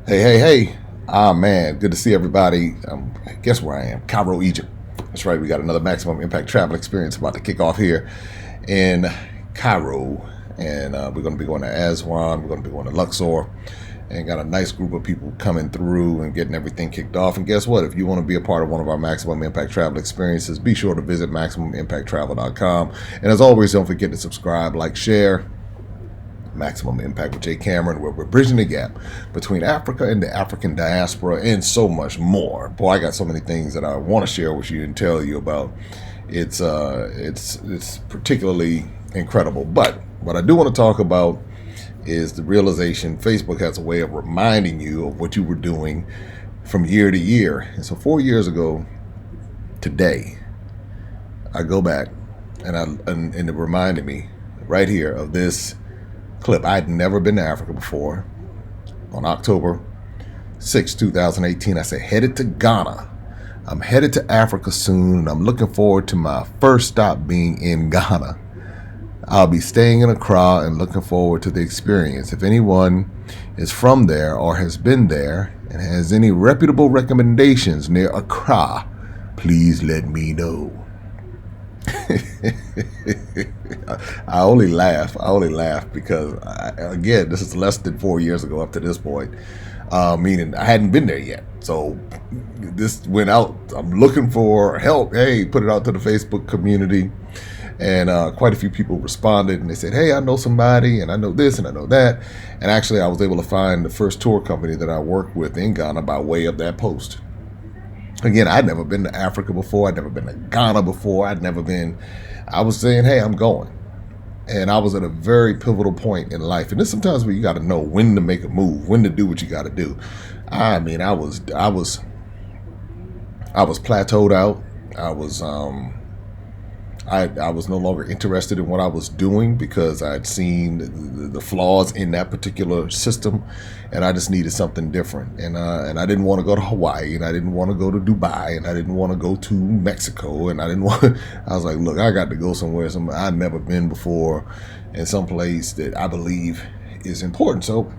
Hey. Ah, man, good to see everybody. Guess where I am? Cairo, Egypt. That's right, we got another Maximum Impact travel experience about to kick off here in Cairo. And we're going to be going to Aswan, we're going to be going to Luxor, and got a nice group of people coming through and getting everything kicked off. And guess what? If you want to be a part of one of our Maximum Impact travel experiences, be sure to visit MaximumImpactTravel.com. And as always, don't forget to subscribe, like, share. Maximum Impact with Jay Cameron, where we're bridging the gap between Africa and the African diaspora and so much more. Boy, I got so many things that I want to share with you and tell you about. It's particularly incredible. But what I do want to talk about is the realization Facebook has a way of reminding you of what you were doing from year to year. And so 4 years ago today, I go back and it reminded me right here of this clip. I'd never been to Africa before. On October 6, 2018, I said, headed to Ghana. I'm headed to Africa soon, and I'm looking forward to my first stop being in Ghana. I'll be staying in Accra and looking forward to the experience. If anyone is from there or has been there and has any reputable recommendations near Accra, please let me know. I only laugh because, again, this is less than 4 years ago up to this point, meaning I hadn't been there yet. So this went out. I'm looking for help. Hey, put it out to the Facebook community. And quite a few people responded, and they said, hey, I know somebody, and I know this, and I know that. And actually, I was able to find the first tour company that I worked with in Ghana by way of that post. Again, I'd never been to Africa before. I'd never been to Ghana before. I was saying, hey, I'm going. And I was at a very pivotal point in life. And there's sometimes where you got to know when to make a move, when to do what you got to do. I mean, I was plateaued out. I was no longer interested in what I was doing because I'd seen the flaws in that particular system, and I just needed something different. And I didn't want to go to Hawaii, and I didn't want to go to Dubai, and I didn't want to go to Mexico, and I was like, look, I got to go somewhere I've never been before, and someplace that I believe is important. So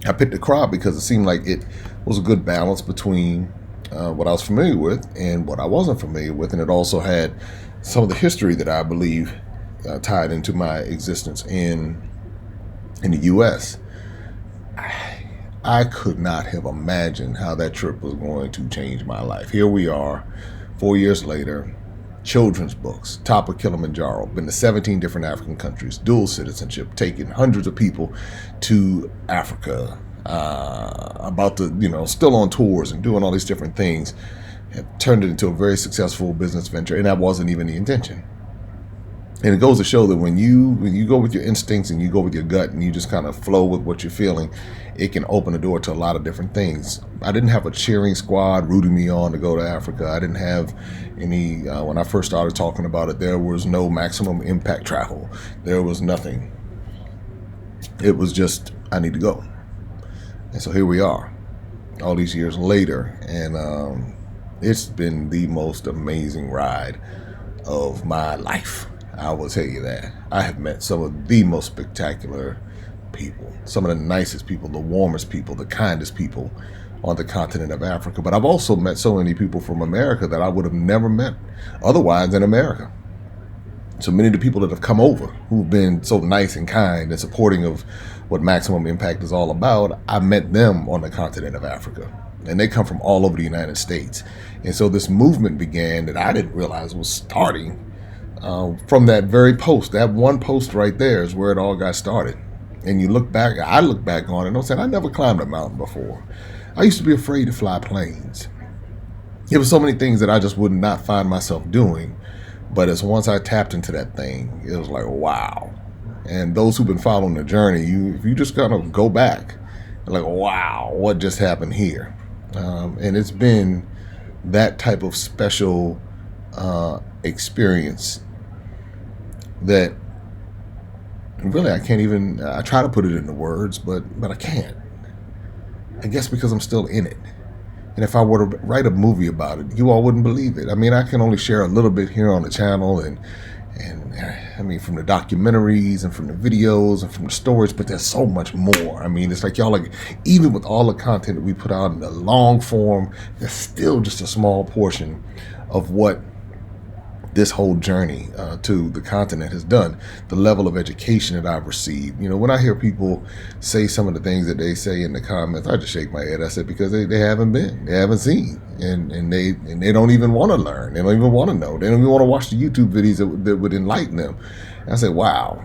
I picked Accra because it seemed like it was a good balance between what I was familiar with and what I wasn't familiar with, and it also had some of the history that I believe tied into my existence in the U.S. I could not have imagined how that trip was going to change my life. Here we are, 4 years later, children's books, top of Kilimanjaro, been to 17 different African countries, dual citizenship, taking hundreds of people to Africa, still on tours and doing all these different things. Have turned it into a very successful business venture, and that wasn't even the intention. And it goes to show that when you go with your instincts and you go with your gut and you just kind of flow with what you're feeling, it can open the door to a lot of different things. I didn't have a cheering squad rooting me on to go to Africa. I didn't have any, when I first started talking about it, there was no Maximum Impact travel. There was nothing. It was just, I need to go. And so here we are, all these years later, and it's been the most amazing ride of my life. I will tell you that. I have met some of the most spectacular people, some of the nicest people, the warmest people, the kindest people on the continent of Africa. But I've also met so many people from America that I would have never met otherwise in America. So many of the people that have come over who've been so nice and kind and supporting of what Maximum Impact is all about, I met them on the continent of Africa. And they come from all over the United States. And so this movement began that I didn't realize was starting from that very post. That one post right there is where it all got started. And you look back, I look back on it and I'm saying, I never climbed a mountain before. I used to be afraid to fly planes. There were so many things that I just would not find myself doing. But as once I tapped into that thing, it was like, wow. And those who've been following the journey, if you just kind of go back, like, wow, what just happened here? And it's been that type of special experience that really I can't even, I try to put it into words, but I can't. I guess because I'm still in it. And if I were to write a movie about it, you all wouldn't believe it. I mean, I can only share a little bit here on the channel, and I mean, from the documentaries and from the videos and from the stories, but there's so much more. I mean, it's like y'all, like, even with all the content that we put out in the long form, there's still just a small portion of what this whole journey to the continent has done. The level of education that I've received. You know, when I hear people say some of the things that they say in the comments, I just shake my head. I said, because they haven't been, they haven't seen, and they don't even want to learn. They don't even want to know. They don't even want to watch the YouTube videos that would enlighten them. And I said, wow.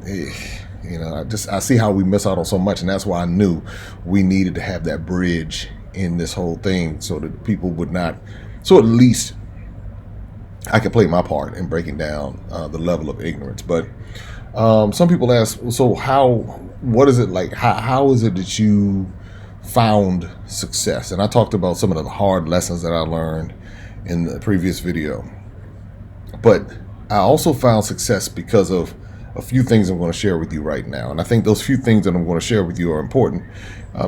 You know, I see how we miss out on so much, and that's why I knew we needed to have that bridge in this whole thing, so that people would not. So at least I can play my part in breaking down the level of ignorance. But some people ask, so what is it like? How is it that you found success? And I talked about some of the hard lessons that I learned in the previous video. But I also found success because of a few things I'm going to share with you right now. And I think those few things that I'm going to share with you are important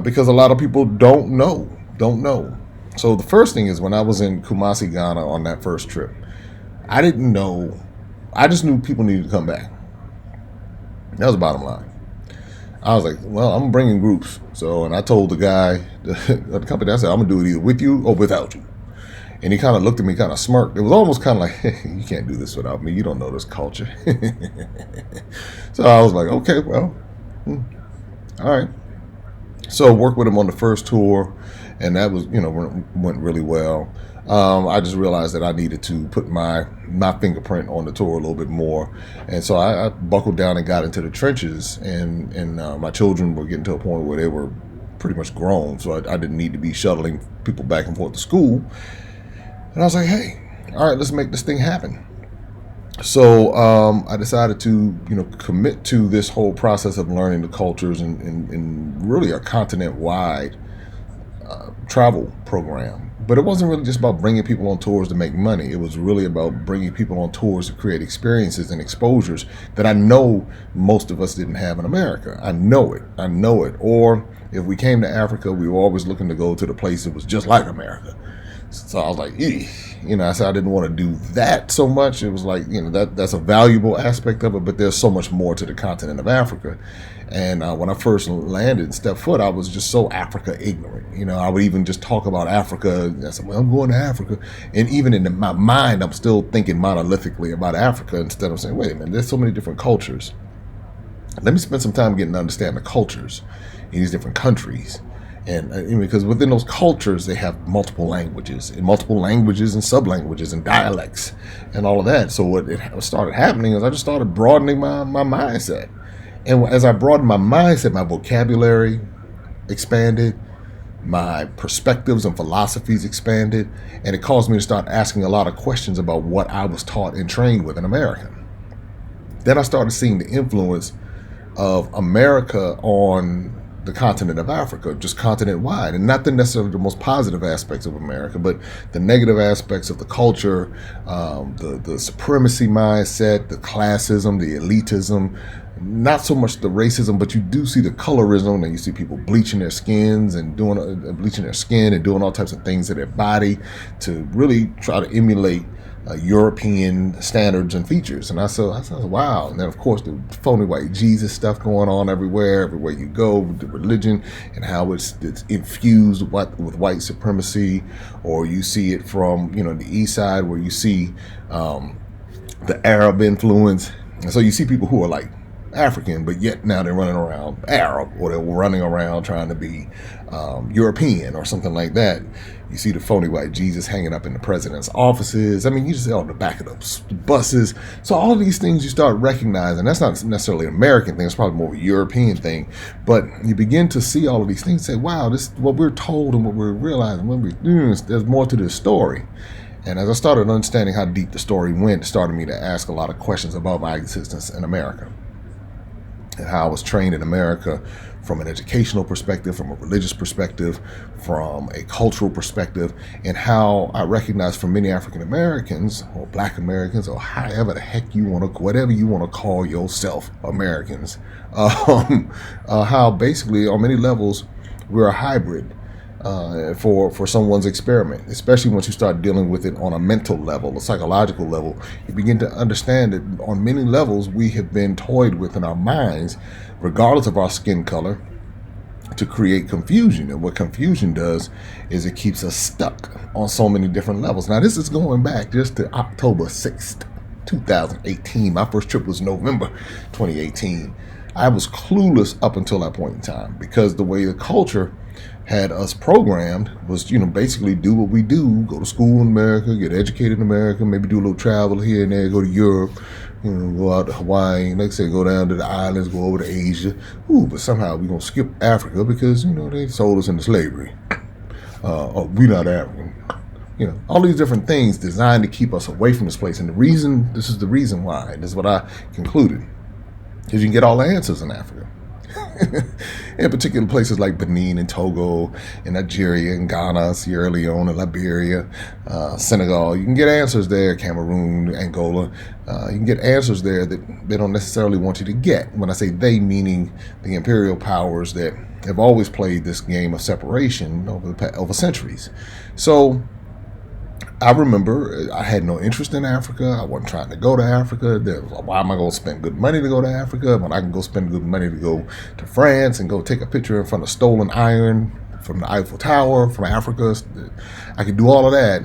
because a lot of people don't know. So the first thing is, when I was in Kumasi, Ghana on that first trip, I didn't know. I just knew people needed to come back. That was the bottom line. I was like, well, I'm bringing groups. So, and I told the guy at the company, I said, I'm going to do it either with you or without you. And he kind of looked at me, kind of smirked. It was almost kind of like, hey, you can't do this without me. You don't know this culture. So I was like, okay, well, all right. So worked with him on the first tour, and that was, went really well. I just realized that I needed to put my fingerprint on the tour a little bit more. And so I buckled down and got into the trenches, and my children were getting to a point where they were pretty much grown. So I didn't need to be shuttling people back and forth to school. And I was like, hey, all right, let's make this thing happen. So I decided to, commit to this whole process of learning the cultures and really a continent-wide travel program. But it wasn't really just about bringing people on tours to make money. It was really about bringing people on tours to create experiences and exposures that I know most of us didn't have in America. I know it. Or if we came to Africa, we were always looking to go to the place that was just like America. So I was like, I said I didn't want to do that so much. It was like, that's a valuable aspect of it, but there's so much more to the continent of Africa. And when I first landed and stepped foot, I was just so Africa ignorant. I would even just talk about Africa. I said, well, I'm going to Africa. And even in my mind, I'm still thinking monolithically about Africa instead of saying, wait a minute, there's so many different cultures. Let me spend some time getting to understand the cultures in these different countries. And because within those cultures, they have multiple languages and sub-languages and dialects and all of that. So what started happening is I just started broadening my mindset. And as I broadened my mindset, my vocabulary expanded, my perspectives and philosophies expanded, and it caused me to start asking a lot of questions about what I was taught and trained with in America. Then I started seeing the influence of America on the continent of Africa, just continent-wide, and not necessarily the most positive aspects of America, but the negative aspects of the culture, the supremacy mindset, the classism, the elitism, not so much the racism, but you do see the colorism, and you see people bleaching their skin and doing all types of things to their body to really try to emulate European standards and features. And I said, wow. And then, of course, the phony white Jesus stuff going on everywhere you go, with the religion and how it's infused with white supremacy. Or you see it from, the east side where you see the Arab influence. And so you see people who are like African, but yet now they're running around Arab, or they're running around trying to be European or something like that. You see the phony white Jesus hanging up in the president's offices. I mean, you just see on the back of the buses. So all of these things you start recognizing. That's not necessarily an American thing. It's probably more of a European thing. But you begin to see all of these things and say, wow, this is what we're told and what we're realizing. When we're doing this, there's more to this story. And as I started understanding how deep the story went, it started me to ask a lot of questions about my existence in America and how I was trained in America from an educational perspective, from a religious perspective, from a cultural perspective, and how I recognize for many African Americans or Black Americans or however the heck whatever you want to call yourself, Americans, how basically on many levels we're a hybrid. for someone's experiment, especially once you start dealing with it on a mental level, a psychological level. You begin to understand that on many levels we have been toyed with in our minds, regardless of our skin color, to create confusion. And what confusion does is it keeps us stuck on so many different levels. Now, this is going back just to October 6th, 2018. My first trip was November 2018. I was clueless up until that point in time, because the way the culture had us programmed was, basically do what we do, go to school in America, get educated in America, maybe do a little travel here and there, go to Europe, go out to Hawaii, like I say, go down to the islands, go over to Asia. But somehow we're going to skip Africa because, they sold us into slavery. We're not African. All these different things designed to keep us away from this place. And this is the reason why, this is what I concluded, is you can get all the answers in Africa. In particular places like Benin and Togo and Nigeria and Ghana, Sierra Leone and Liberia, Senegal. You can get answers there, Cameroon, Angola. You can get answers there that they don't necessarily want you to get. When I say they, meaning the imperial powers that have always played this game of separation over centuries. So I remember I had no interest in Africa. I wasn't trying to go to Africa. Why am I going to spend good money to go to Africa when I can go spend good money to go to France and go take a picture in front of stolen iron from the Eiffel Tower from Africa? I could do all of that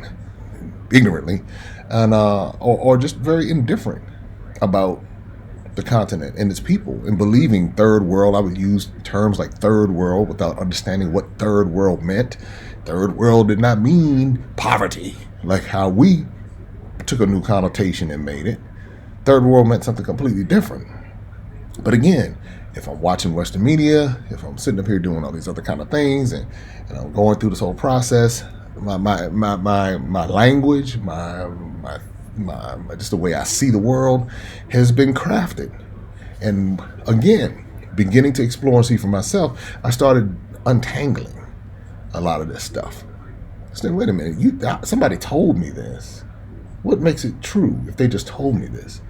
ignorantly, and or just very indifferent about the continent and its people, and believing third world. I would use terms like third world without understanding what third world meant. Third world did not mean poverty, like how we took a new connotation and made it. Third world meant something completely different. But again, if I'm watching Western media, if I'm sitting up here doing all these other kind of things, and I'm going through this whole process, my language, my just the way I see the world has been crafted. And again, beginning to explore and see for myself, I started untangling a lot of this stuff. So wait a minute, somebody told me this. What makes it true if they just told me this?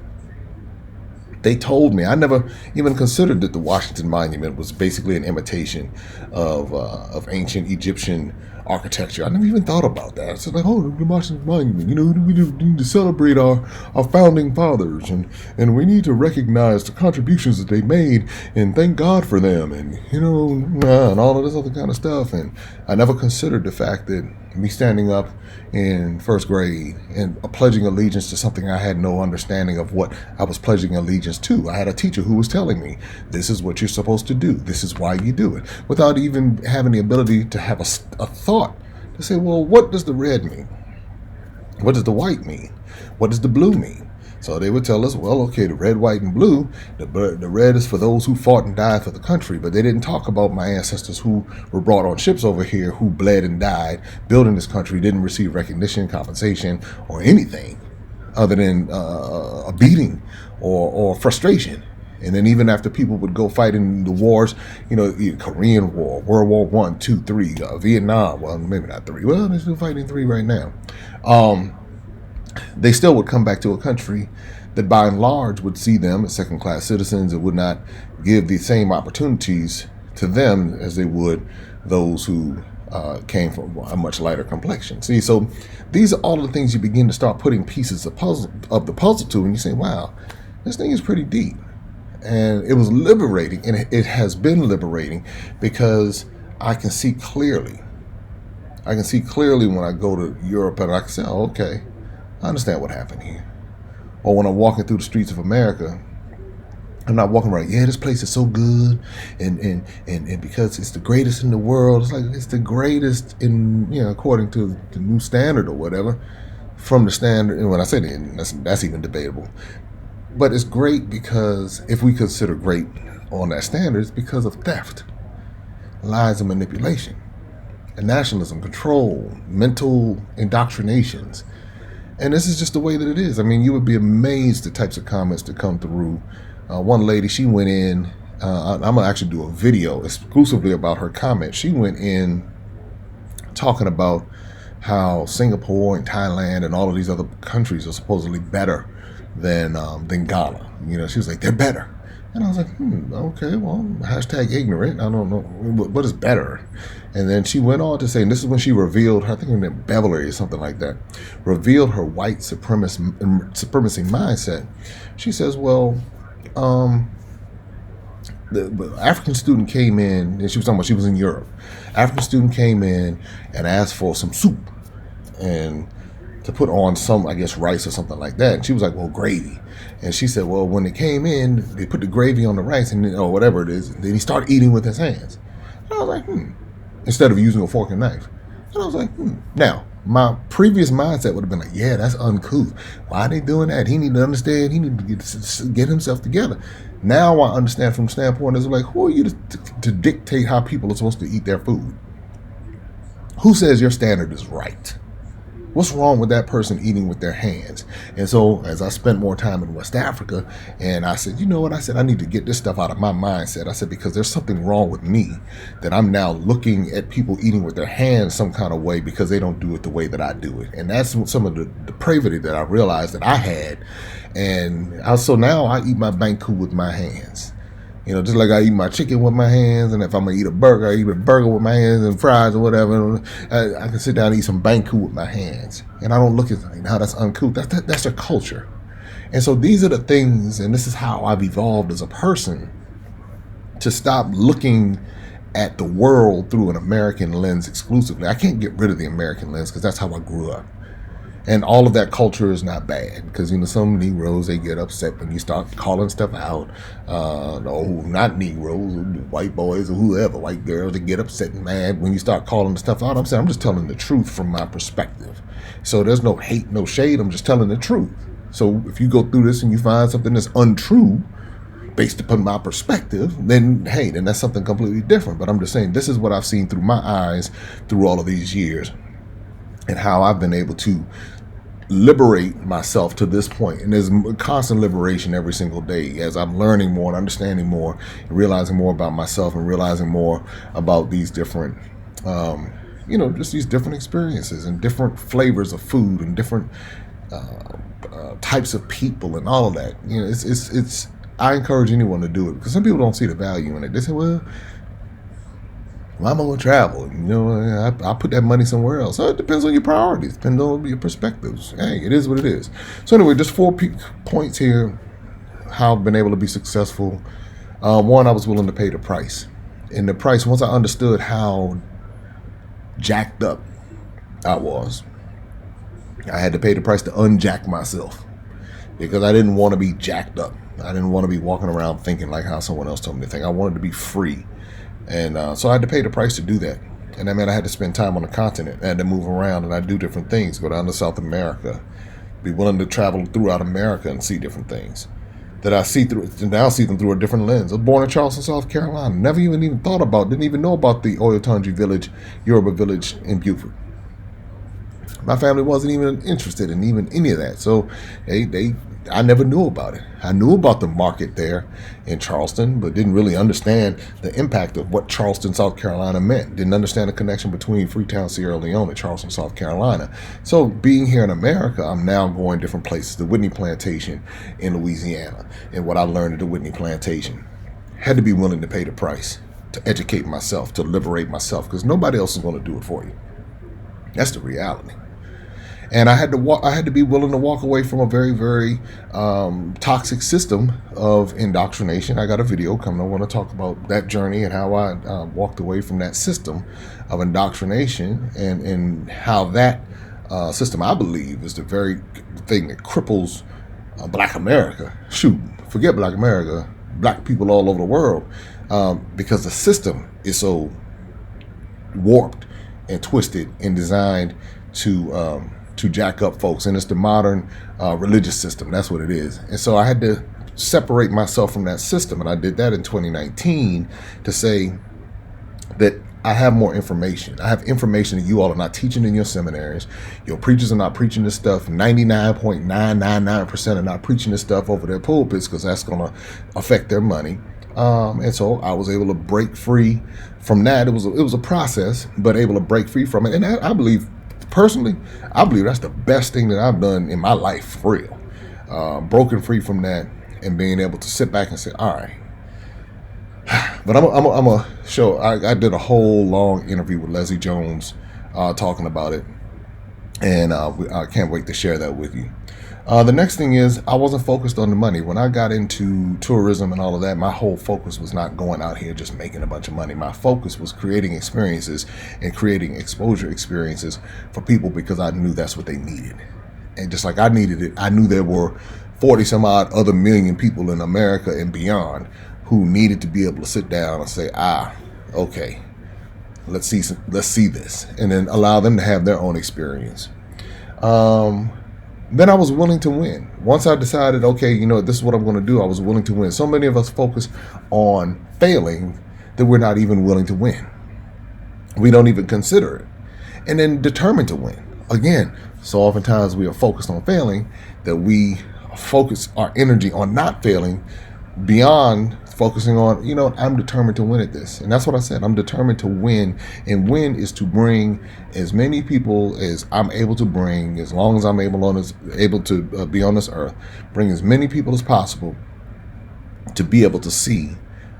They told me. I never even considered that the Washington Monument was basically an imitation of ancient Egyptian architecture. I never even thought about that. It's like, oh, the Washington Monument, we need to celebrate our founding fathers, and we need to recognize the contributions that they made and thank God for them, and and all of this other kind of stuff. And I never considered the fact that me standing up in first grade and pledging allegiance to something I had no understanding of what I was pledging allegiance to. I had a teacher who was telling me, this is what you're supposed to do. This is why you do it. Without even having the ability to have a thought to say, well, what does the red mean? What does the white mean? What does the blue mean? So they would tell us, well, okay, the red, white, and blue, the red is for those who fought and died for the country, but they didn't talk about my ancestors who were brought on ships over here, who bled and died, building this country, didn't receive recognition, compensation, or anything other than a beating or frustration. And then even after people would go fight in the wars, Korean War, World War I, II, III, Vietnam, well, maybe not three, well, they're still fighting three right now. They still would come back to a country that by and large would see them as second-class citizens and would not give the same opportunities to them as they would those who came from a much lighter complexion. See, so these are all the things you begin to start putting pieces of the puzzle to, and you say, wow, this thing is pretty deep. And it was liberating, and it has been liberating, because I can see clearly. I can see clearly when I go to Europe, and I can say, oh, okay, I understand what happened here. Or when I'm walking through the streets of America, I'm not walking around, yeah, this place is so good, and because it's the greatest in the world. It's like it's the greatest in, according to the new standard or whatever, from the standard. And when I say that's even debatable. But it's great because if we consider great on that standard, it's because of theft, lies, and manipulation, and nationalism, control, mental indoctrinations. And this is just the way that it is. I mean, you would be amazed the types of comments that come through. One lady, she went in, I'm going to actually do a video exclusively about her comment. She went in talking about how Singapore and Thailand and all of these other countries are supposedly better than Ghana. She was like, they're better. And I was like, okay, well, hashtag ignorant. I don't know what is better. And then she went on to say, and this is when she revealed, I think her name Beverly or something like that, revealed her white supremacy mindset. She says, well, the African student came in, and she was talking about she was in Europe. African student came in and asked for some soup and to put on some, I guess, rice or something like that. And she was like, well, gravy. And she said, well, when they came in, they put the gravy on the rice and or whatever it is. Then he started eating with his hands. And I was like, instead of using a fork and knife. And I was like, Now, my previous mindset would have been like, yeah, that's uncouth. Why are they doing that? He need to understand. He need to get himself together. Now I understand from the standpoint is like, who are you to dictate how people are supposed to eat their food? Who says your standard is right? What's wrong with that person eating with their hands? And so as I spent more time in West Africa, and I said, you know what? I said, I need to get this stuff out of my mindset. I said, because there's something wrong with me that I'm now looking at people eating with their hands some kind of way because they don't do it the way that I do it. And that's some of the depravity that I realized that I had. And so now I eat my banku with my hands. You know, just like I eat my chicken with my hands, and if I'm going to eat a burger, I eat a burger with my hands and fries or whatever. I can sit down and eat some banku with my hands. And I don't look at how that's uncouth. That's their culture. And so these are the things, and this is how I've evolved as a person, to stop looking at the world through an American lens exclusively. I can't get rid of the American lens because that's how I grew up. And all of that culture is not bad because, you know, some Negroes, they get upset when you start calling stuff out. Not Negroes, white boys or whoever, white girls, they get upset and mad when you start calling the stuff out. I'm saying I'm just telling the truth from my perspective. So there's no hate, no shade. I'm just telling the truth. So if you go through this and you find something that's untrue based upon my perspective, then hey, then that's something completely different. But I'm just saying this is what I've seen through my eyes through all of these years and how I've been able to liberate myself to this point. And there's constant liberation every single day as I'm learning more and understanding more and realizing more about myself and realizing more about these different just these different experiences and different flavors of food and different types of people and all of that. You know, it's I encourage anyone to do it because some people don't see the value in it. They say, well, I'm going to travel. You know, I put that money somewhere else. So it depends on your priorities, depends on your perspectives. Hey, it is what it is. So anyway, just 4 points here, how I've been able to be successful. One, I was willing to pay the price. And the price, once I understood how jacked up I was, I had to pay the price to unjack myself because I didn't want to be jacked up. I didn't want to be walking around thinking like how someone else told me to think. I wanted to be free. And so I had to pay the price to do that. And that meant I had to spend time on the continent. I had to move around and I do different things, go down to South America, be willing to travel throughout America and see different things that I see them through a different lens. I was born in Charleston, South Carolina. Never even thought about, didn't even know about the Oyotanji village, Yoruba village in Beaufort. My family wasn't even interested in even any of that. So I never knew about it. I knew about the market there in Charleston, but didn't really understand the impact of what Charleston, South Carolina meant. Didn't understand the connection between Freetown, Sierra Leone, and Charleston, South Carolina. So being here in America, I'm now going different places. The Whitney Plantation in Louisiana, and what I learned at the Whitney Plantation. Had to be willing to pay the price to educate myself, to liberate myself, because nobody else is going to do it for you. That's the reality. And I had to be willing to walk away from a very, very toxic system of indoctrination. I got a video coming. I want to talk about that journey and how I walked away from that system of indoctrination and how that system, I believe, is the very thing that cripples Black America. Shoot, forget Black America, Black people all over the world, because the system is so warped and twisted and designed to jack up folks. And it's the modern religious system. That's what it is. And so I had to separate myself from that system. And I did that in 2019 to say that I have more information. I have information that you all are not teaching in your seminaries. Your preachers are not preaching this stuff. 99.999% are not preaching this stuff over their pulpits because that's going to affect their money. And so I was able to break free from that. It was a process, but able to break free from it. And I believe, personally, I believe that's the best thing that I've done in my life, for real. Broken free from that and being able to sit back and say, all right, But I'm a show. I did a whole long interview with Leslie Jones talking about it, and I can't wait to share that with you. The next thing is I wasn't focused on the money. When I got into tourism and all of that, my whole focus was not going out here just making a bunch of money. My focus was creating experiences and creating exposure experiences for people because I knew that's what they needed. And just like I needed it, I knew there were 40 some odd other million people in America and beyond who needed to be able to sit down and say, okay, let's see this, and then allow them to have their own experience. Then I was willing to win. Once I decided, okay, this is what I'm going to do, I was willing to win. So many of us focus on failing that we're not even willing to win. We don't even consider it. And then determined to win. Again, so oftentimes we are focused on failing that we focus our energy on not failing beyond focusing on, I'm determined to win at this. And that's what I said. I'm determined to win. And win is to bring as many people as I'm able to bring, as long as I'm able to be on this earth, bring as many people as possible to be able to see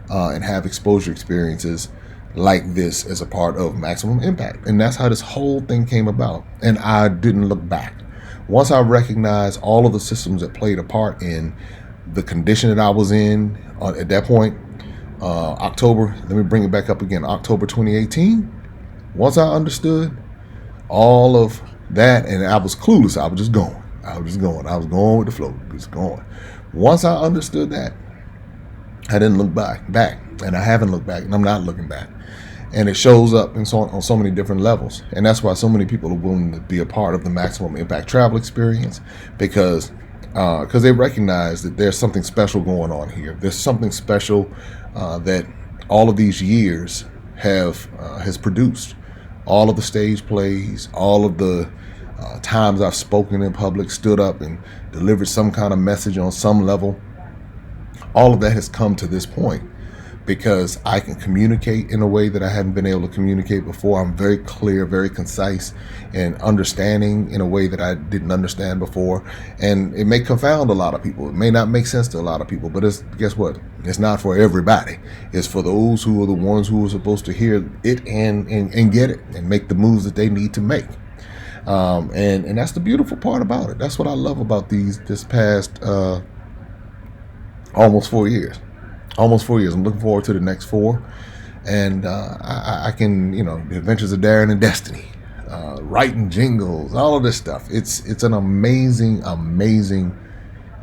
and have exposure experiences like this as a part of Maximum Impact. And that's how this whole thing came about. And I didn't look back. Once I recognized all of the systems that played a part in the condition that I was in at that point, October, let me bring it back up again, October 2018. Once I understood all of that, and I was clueless, I was just going. I was going with the flow, just going. Once I understood that, I didn't look back, and I haven't looked back, and I'm not looking back. And it shows up on so many different levels. And that's why so many people are willing to be a part of the Maximum Impact Travel Experience, because they recognize that there's something special going on here. There's something special that all of these years has produced. All of the stage plays, all of the times I've spoken in public, stood up and delivered some kind of message on some level. All of that has come to this point because I can communicate in a way that I hadn't been able to communicate before. I'm very clear, very concise, and understanding in a way that I didn't understand before. And it may confound a lot of people. It may not make sense to a lot of people, but guess what? It's not for everybody. It's for those who are the ones who are supposed to hear it and get it and make the moves that they need to make. And that's the beautiful part about it. That's what I love about this past almost 4 years. Almost 4 years. I'm looking forward to the next 4. And I can, the adventures of Darren and Destiny, writing jingles, all of this stuff. It's an amazing, amazing,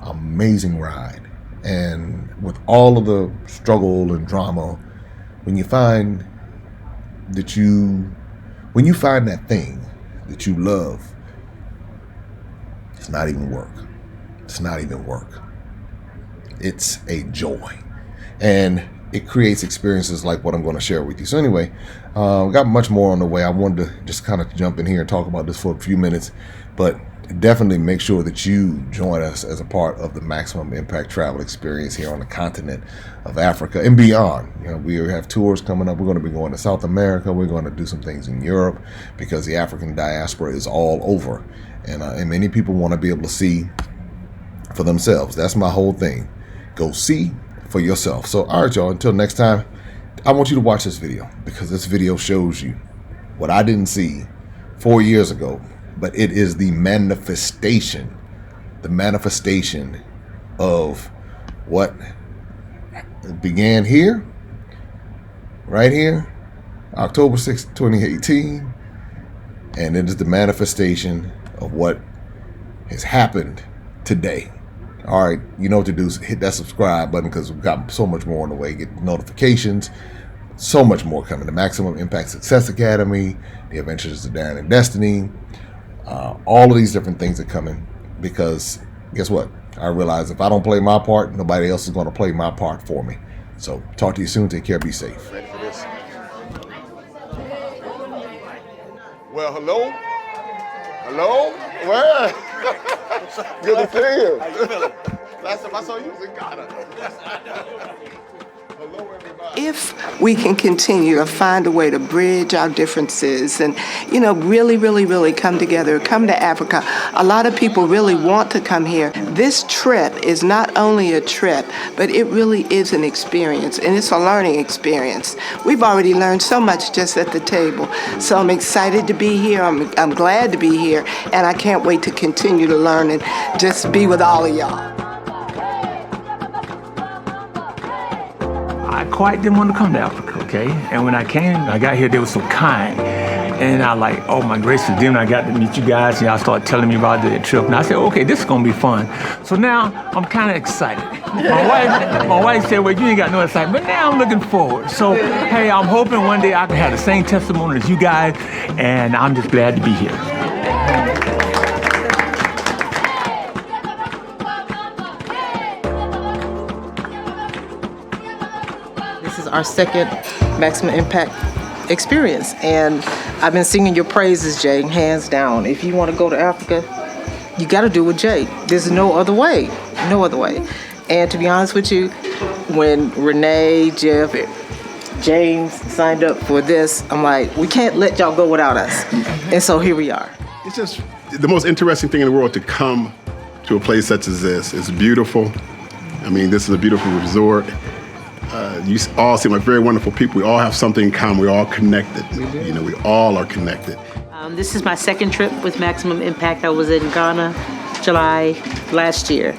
amazing ride. And with all of the struggle and drama, when you find that thing that you love, it's not even work. It's not even work. It's a joy. And it creates experiences like what I'm going to share with you. So anyway, got much more on the way. I wanted to just kind of jump in here and talk about this for a few minutes, but definitely make sure that you join us as a part of the Maximum Impact Travel Experience here on the continent of Africa and beyond. We have tours coming up. We're going to be going to South America. We're going to do some things in Europe because the African diaspora is all over. And many people want to be able to see for themselves. That's my whole thing. Go see for yourself. So, all right, y'all, until next time, I want you to watch this video because this video shows you what I didn't see 4 years ago, but it is the manifestation of what began here, right here, October 6th, 2018, and it is the manifestation of what has happened today. All right, you know what to do. Hit that subscribe button because we've got so much more on the way. Get notifications. So much more coming. The Maximum Impact Success Academy, the Adventures of Darren and Destiny, all of these different things are coming because guess what? I realize if I don't play my part, nobody else is going to play my part for me. So talk to you soon. Take care. Be safe. Ready for this? Well, hello? Hello? Where? Good to see you. How you feeling? Last time I saw you was in Ghana. Hello? If we can continue to find a way to bridge our differences and, really, really, really come together, come to Africa. A lot of people really want to come here. This trip is not only a trip, but it really is an experience, and it's a learning experience. We've already learned so much just at the table. So I'm excited to be here. I'm glad to be here, and I can't wait to continue to learn and just be with all of y'all. I quite didn't want to come to Africa, okay? And when I got here, they were so kind. And I like, oh my gracious, then I got to meet you guys, and y'all started telling me about the trip. And I said, okay, this is gonna be fun. So now I'm kind of excited. My wife said, well, you ain't got no excitement, but now I'm looking forward. So, hey, I'm hoping one day I can have the same testimony as you guys, and I'm just glad to be here. Our second Maximum Impact experience, and I've been singing your praises, Jay, hands down. If you want to go to Africa, you got to do it with Jay. There's no other way. And to be honest with you, when Renee, Jeff, James signed up for this, I'm like, we can't let y'all go without us. And so here we are. It's just the most interesting thing in the world to come to a place such as this. It's beautiful. I mean, this is a beautiful resort. You all seem like very wonderful people. We all have something in common. We're all connected. We all are connected. This is my second trip with Maximum Impact. I was in Ghana July last year,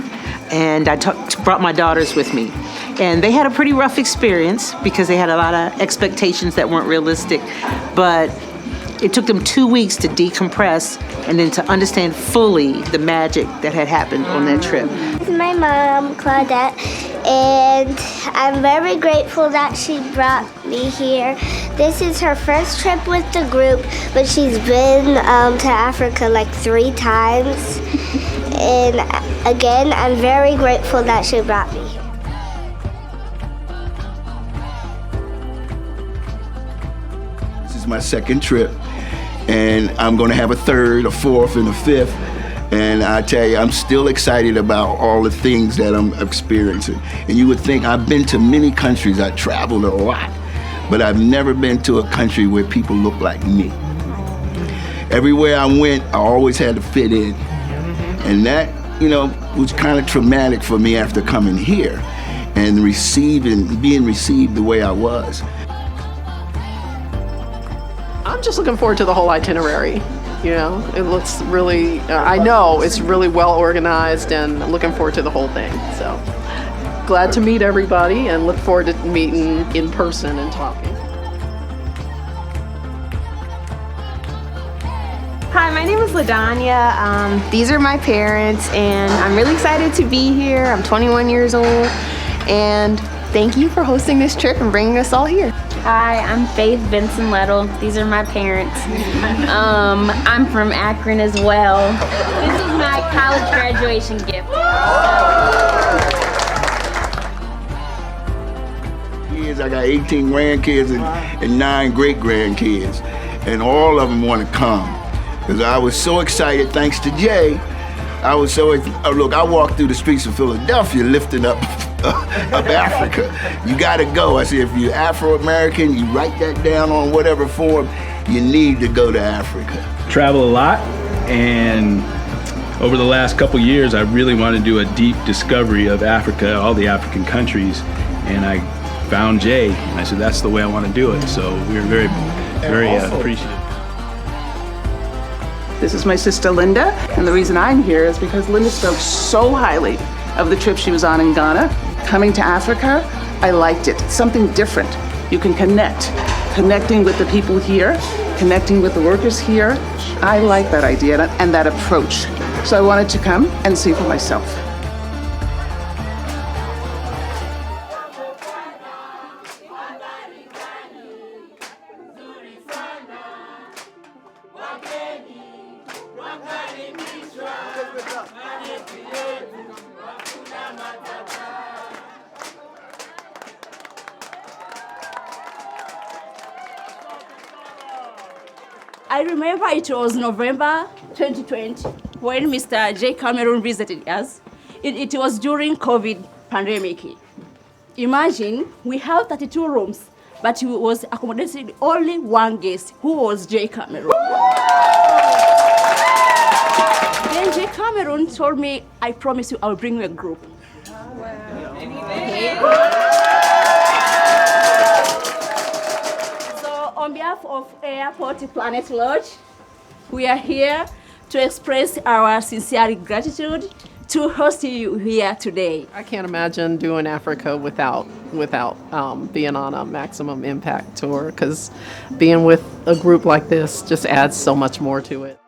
and I brought my daughters with me. And they had a pretty rough experience because they had a lot of expectations that weren't realistic. But it took them 2 weeks to decompress and then to understand fully the magic that had happened on that trip. This is my mom, Claudette, and I'm very grateful that she brought me here. This is her first trip with the group, but she's been to Africa like 3 times. And again, I'm very grateful that she brought me here. This is my second trip, and I'm going to have a third, a fourth, and a fifth. And I tell you, I'm still excited about all the things that I'm experiencing. And you would think I've been to many countries, I traveled a lot, but I've never been to a country where people look like me. Everywhere I went, I always had to fit in. And that, was kind of traumatic for me after coming here and being received the way I was. I'm just looking forward to the whole itinerary. It looks really, I know it's really well organized, and looking forward to the whole thing. So glad to meet everybody and look forward to meeting in person and talking. Hi, my name is LaDanya. These are my parents, and I'm really excited to be here. I'm 21 years old, and thank you for hosting this trip and bringing us all here. Hi, I'm Faith Benson Lettle. These are my parents. I'm from Akron as well. This is my college graduation gift. I got 18 grandkids and 9 great-grandkids, and all of them want to come. Because I was so excited, thanks to Jay. I walked through the streets of Philadelphia lifting up Africa. You gotta go. I said, if you're Afro-American, you write that down on whatever form, you need to go to Africa. Travel a lot, and over the last couple years, I really want to do a deep discovery of Africa, all the African countries, and I found Jay, and I said, that's the way I want to do it. So we were very, very appreciative. This is my sister Linda, and the reason I'm here is because Linda spoke so highly of the trip she was on in Ghana. Coming to Africa, I liked it. Something different. You can connecting with the people here, connecting with the workers here. I like that idea and that approach. So I wanted to come and see for myself. I remember it was November 2020 when Mr. J. Cameron visited us. It was during COVID pandemic. Imagine we have 32 rooms, but we was accommodating only one guest, who was Jay Cameron. Then Jay Cameron told me, I promise you I will bring you a group. Okay. So on behalf of Airport Planet Lodge, we are here to express our sincere gratitude to host you here today. I can't imagine doing Africa without being on a Maximum Impact tour, because being with a group like this just adds so much more to it.